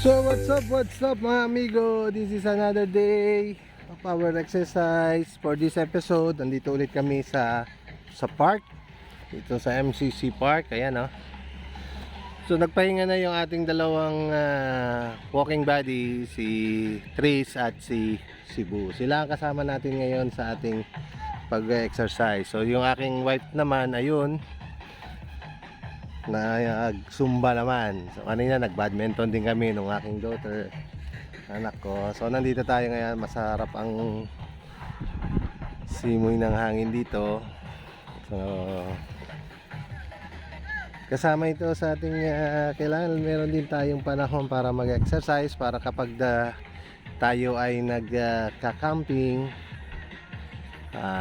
So what's up mga amigo? This is another day of our exercise. For this episode, nandito ulit kami sa park. Dito sa MCC Park, ayan oh. So nagpahinga na yung ating dalawang walking buddy, si Tris at si Cebu. Sila ang kasama natin ngayon sa ating pag-exercise. So yung aking wife naman, ayun, nag-zumba naman. So kanina nag-badminton din kami nung aking daughter, anak ko. So nandito tayo ngayon, masarap ang simoy ng hangin dito. So kasama ito sa ating kailangan meron din tayong panahon para mag-exercise, para kapag tayo ay nagka-camping,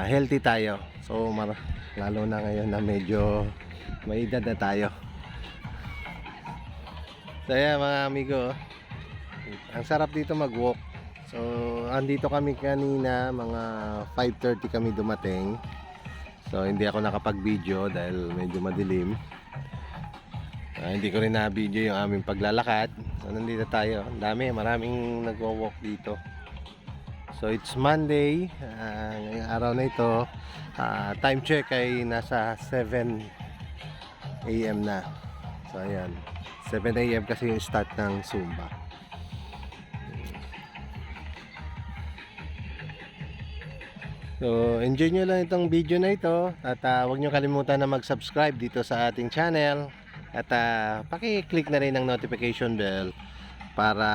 healthy tayo. So lalo na ngayon na medyo may edad na tayo. So ayan mga amigo, ang sarap dito mag-walk. So andito kami kanina, mga 5:30 kami dumating. So hindi ako nakapag-video dahil medyo madilim. Hindi ko rin na-video yung aming paglalakad. So nandito tayo, maraming nagwo-walk dito. So it's Monday, ngayong araw na ito. Time check ay nasa 7 AM na. So ayan, 7 AM kasi yung start ng Zumba. So enjoy nyo lang itong video na ito. At huwag nyo kalimutan na mag-subscribe dito sa ating channel. At paki-click na rin ang notification bell para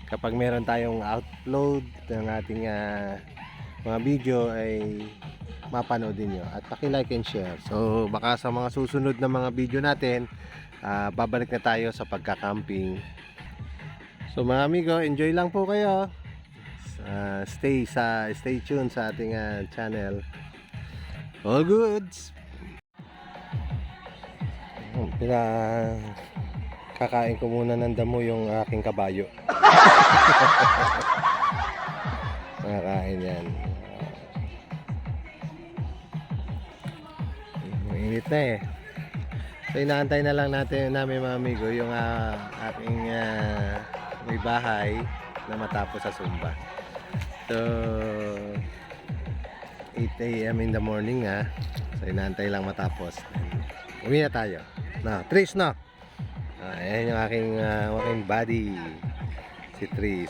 kapag meron tayong upload ng ating mga video ay mapanoodin nyo. At paki-like and share. So baka sa mga susunod na mga video natin, babalik na tayo sa pagka-camping. So mga amigo, enjoy lang po kayo. Stay tuned sa ating channel. All goods. Kakain ko muna ng damo yung aking kabayo. Kakain yan. Mainit na eh. So inaantay na lang namin mga amigo yung aking may bahay na matapos sa Zumba. So 8 AM in the morning So inaantay lang matapos. Uwi na tayo. Tris na. Ayan yung aking buddy, si Tris.